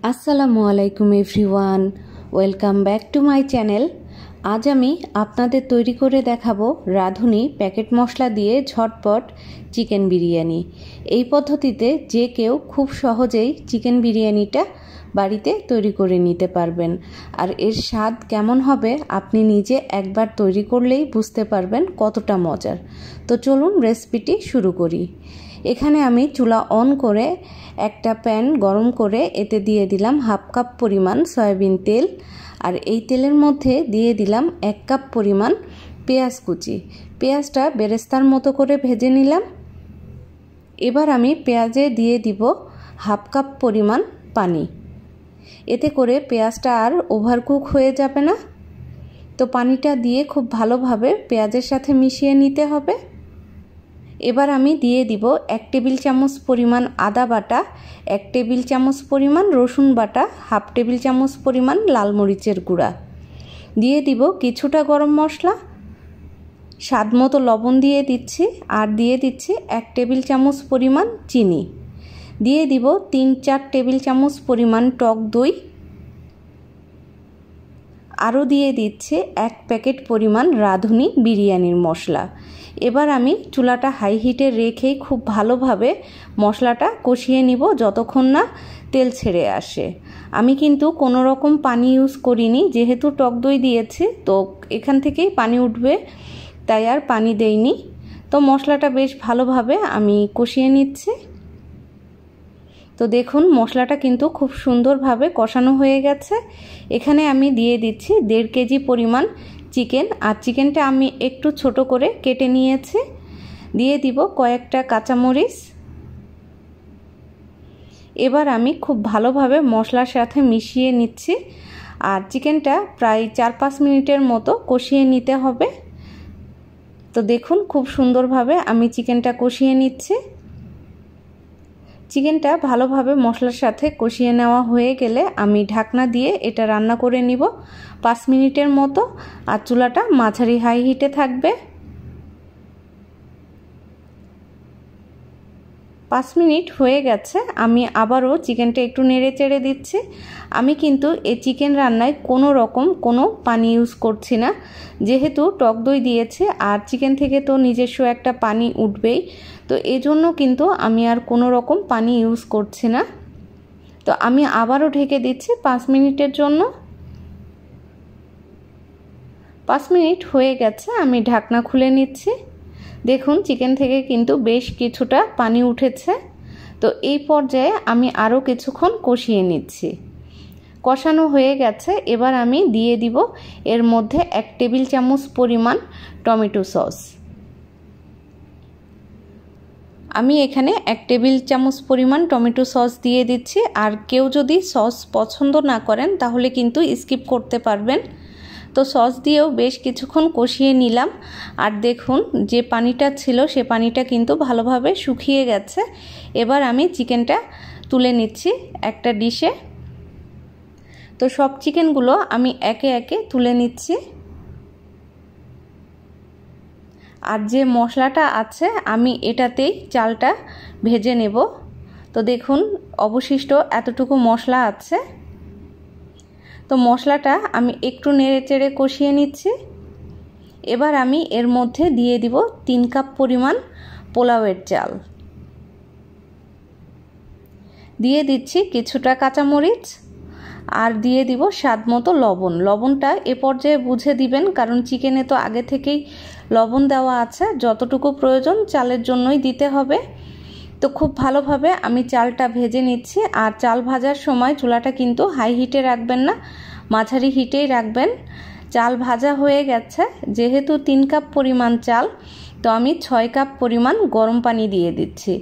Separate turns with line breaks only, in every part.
আসসালামু আলাইকুম everyone, welcome back to my channel. আজ আমি আপনাদের তৈরি করে দেখাবো রাঁধুনি প্যাকেট মশলা দিয়ে ঝটপট চিকেন বিরিয়ানি। এই পদ্ধতিতে যে কেউ খুব সহজেই চিকেন বিরিয়ানিটা বাড়িতে তৈরি করে নিতে পারবেন। আর এর স্বাদ কেমন হবে আপনি নিজে একবার তৈরি করলেই বুঝতে পারবেন কতটা মজার। তো চলুন রেসিপিটি শুরু করি। এখানে আমি চুলা অন করে একটা প্যান গরম করে এতে দিয়ে দিলাম হাফ কাপ পরিমাণ সয়াবিন তেল, আর এই তেলের মধ্যে দিয়ে দিলাম 1 কাপ পরিমাণ পেঁয়াজ কুচি। পেঁয়াজটা বেরেস্তার মতো করে ভেজে নিলাম। এবার আমি পেঁয়াজে দিয়ে দিব হাফ কাপ পরিমাণ পানি। এতে করে পেঁয়াজটা আর ওভারকুক হয়ে যাবে না। তো পানিটা দিয়ে খুব ভালোভাবে পেঁয়াজের সাথে মিশিয়ে নিতে হবে। এবার আমি দিয়ে দিব 1 টেবিল চামচ পরিমাণ আদা বাটা, 1 টেবিল চামচ পরিমাণ রসুন বাটা, হাফ টেবিল চামচ পরিমাণ লাল মরিচের গুঁড়া। দিয়ে দিব কিছুটা গরম মশলা, স্বাদ মতো লবণ দিয়ে দিচ্ছি, আর দিয়ে দিচ্ছি 1 টেবিল চামচ পরিমাণ চিনি। দিয়ে দিব 3-4 টেবিল চামচ পরিমাণ টক দই। আরও দিয়ে দিচ্ছি 1 প্যাকেট পরিমাণ রাঁধুনি বিরিয়ানির মশলা। এবার আমি চুলাটা হাই হিটে রেখেই খুব ভালোভাবে মশলাটা কষিয়ে নিব যতক্ষণ না তেল ছেড়ে আসে। আমি কিন্তু কোনো রকম পানি ইউজ করিনি, যেহেতু টক দই দিয়েছি তো এখান থেকেই পানি উঠবে, তাই আর পানি দেইনি। তো মশলাটা বেশ ভালোভাবে আমি কষিয়ে নিচ্ছি। তো দেখুন মশলাটা কিন্তু খুব সুন্দরভাবে কষানো হয়ে গেছে। এখানে আমি দিয়ে দিচ্ছি 1.5 কেজি পরিমাণ চিকেন, আর চিকেনটা আমি একটু ছোট করে কেটে নিয়েছি। দিয়ে দিব কয়েকটা কাঁচামরিচ। এবার আমি খুব ভালোভাবে মশলার সাথে মিশিয়ে নিচ্ছি, আর চিকেনটা প্রায় 4-5 মিনিটের মতো কষিয়ে নিতে হবে। তো দেখুন খুব সুন্দরভাবে আমি চিকেনটা কষিয়ে নিচ্ছি। চিকেনটা ভালোভাবে মশলার সাথে কষিয়ে নেওয়া হয়ে গেলে আমি ঢাকনা দিয়ে এটা রান্না করে নিব 5 মিনিটের মতো, আর চুলাটা মাঝারি হাই হিটে থাকবে। 5 মিনিট হয়ে গেছে, আমি আবারও চিকেনটা একটু নেড়ে চেড়ে দিচ্ছি। আমি কিন্তু এই চিকেন রান্নায় কোনো রকম কোনো পানি ইউজ করছি না, যেহেতু টক দই দিয়েছে আর চিকেন থেকে তো নিজস্ব একটা পানি উঠবেই। তো এজন্য কিন্তু আমি আর কোনো রকম পানি ইউজ করছি না। তো আমি আবারও ঢেকে দিচ্ছি 5 মিনিটের জন্য। 5 মিনিট হয়ে গেছে, আমি ঢাকনা খুলে নিচ্ছি। দেখুন চিকেন থেকে কিন্তু বেশ কিছুটা পানি উঠেছে। তো এই পর্যায়ে আমি আরও কিছুক্ষণ কষিয়ে নিচ্ছি। কষানো হয়ে গেছে, এবার আমি দিয়ে দিব এর মধ্যে 1 টেবিল চামচ পরিমাণ টমেটো সস। আমি এখানে 1 টেবিল চামচ পরিমাণ টমেটো সস দিয়ে দিচ্ছি, আর কেউ যদি সস পছন্দ না করেন তাহলে কিন্তু স্কিপ করতে পারবেন। তো সস দিয়েও বেশ কিছুক্ষণ কষিয়ে নিলাম, আর দেখুন যে পানিটা ছিল সে পানিটা কিন্তু ভালোভাবে শুকিয়ে গেছে। এবার আমি চিকেনটা তুলে নিচ্ছি একটা ডিশে। তো সব চিকেনগুলো আমি একে একে তুলে নিচ্ছি। আর যে মশলাটা আছে আমি এটাতেই চালটা ভেজে নেব। তো দেখুন অবশিষ্ট এতটুকু মশলা আছে। তো মশলাটা আমি একটু নেড়ে চেড়ে কষিয়ে নিচ্ছি। এবার আমি এর মধ্যে দিয়ে দিব 3 কাপ পরিমাণ পোলাওয়ের চাল। দিয়ে দিচ্ছি কিছুটা কাঁচামরিচ, আর দিয়ে দিব স্বাদ মতো লবণ। লবণটা এ পর্যায়ে বুঝে দিবেন, কারণ চিকেনে তো আগে থেকেই লবণ দেওয়া আছে, যতটুকু প্রয়োজন চালের জন্যই দিতে হবে। তো খুব ভালোভাবে আমি চালটা ভেজে নিচ্ছি, আর চাল ভাজার সময় চুলাটা কিন্তু হাই হিটে রাখবেন না, মাঝারি হিটেই রাখবেন। চাল ভাজা হয়ে গেছে, যেহেতু 3 কাপ পরিমাণ চাল, তো আমি 6 কাপ পরিমাণ গরম পানি দিয়ে দিচ্ছি।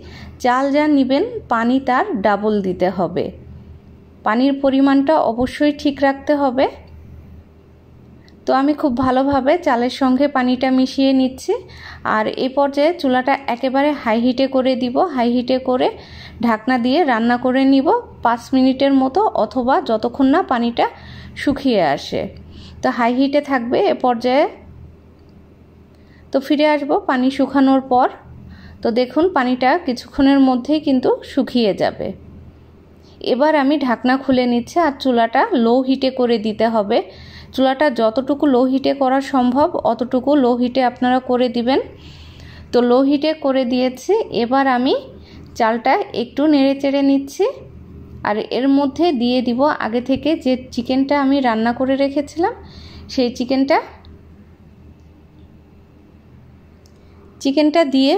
চাল যা নেবেন পানি তার ডাবল দিতে হবে। পানির পরিমাণটা অবশ্যই ঠিক রাখতে হবে। তো আমি খুব ভালোভাবে চালের সঙ্গে পানিটা মিশিয়ে নিচ্ছি, আর এই পর্যায়ে চুলাটা একেবারে হাই হিটে করে দিব। হাই হিটে করে ঢাকনা দিয়ে রান্না করে নিব 5 মিনিটের মতো, অথবা যতক্ষণ না পানিটা শুকিয়ে আসে। তো হাই হিটে থাকবে এ পর্যায়ে। তো ফিরে আসব পানি শুকানোর পর। তো দেখুন পানিটা কিছুক্ষণের মধ্যেই কিন্তু শুকিয়ে যাবে। এবার আমি ঢাকনা খুলে নিচ্ছি আর চুলাটা লো হিটে করে দিতে হবে। চুলাটা যতটুকু লো হিটে করা সম্ভব অতটুকু লো হিটে আপনারা করে দিবেন। তো লো হিটে করে দিয়েছি। এবার আমি চালটা একটু নেড়ে চেড়ে নিচ্ছি আর এর মধ্যে দিয়ে দিব আগে থেকে যে চিকেনটা আমি রান্না করে রেখেছিলাম সেই চিকেনটা দিয়ে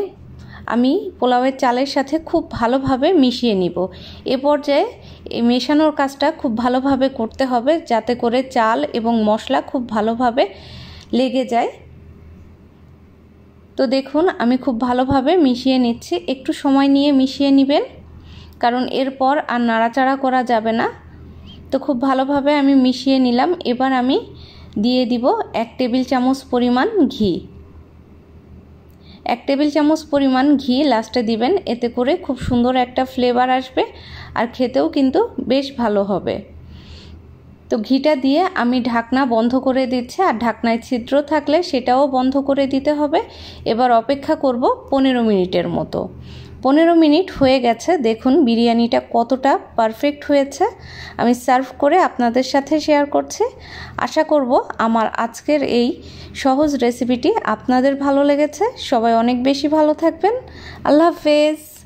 আমি পোলাওয়ের চালের সাথে খুব ভালোভাবে মিশিয়ে নিব। এ পর্যায়ে এই মেশানোর কাজটা খুব ভালোভাবে করতে হবে যাতে করে চাল এবং মশলা খুব ভালোভাবে লেগে যায়। তো দেখুন আমি খুব ভালোভাবে মিশিয়ে নিচ্ছি। একটু সময় নিয়ে মিশিয়ে নেবেন কারণ এরপর আর নাড়াচাড়া করা যাবে না। তো খুব ভালোভাবে আমি মিশিয়ে নিলাম। এবার আমি দিয়ে দিব 1 টেবিল চামচ পরিমাণ ঘি। 1 টেবিল চামচ পরিমাণ ঘি লাস্টে দিবেন, এতে করে খুব সুন্দর একটা ফ্লেভার আসবে আর খেতেও কিন্তু বেশ ভালো হবে। তো ঘিটা দিয়ে আমি ঢাকনা বন্ধ করে দিচ্ছি আর ঢাকনায় ছিদ্র থাকলে সেটাও বন্ধ করে দিতে হবে। এবার অপেক্ষা করব 15 মিনিটের মতো। 15 মিনিট হয়ে গেছে। দেখুন বিরিয়ানিটা কতটা পারফেক্ট হয়েছে। আমি সার্ভ করে আপনাদের সাথে শেয়ার করছি। আশা করব আমার আজকের এই সহজ রেসিপিটি আপনাদের ভালো লেগেছে। সবাই অনেক বেশি ভালো থাকবেন। আল্লাহ হাফেজ।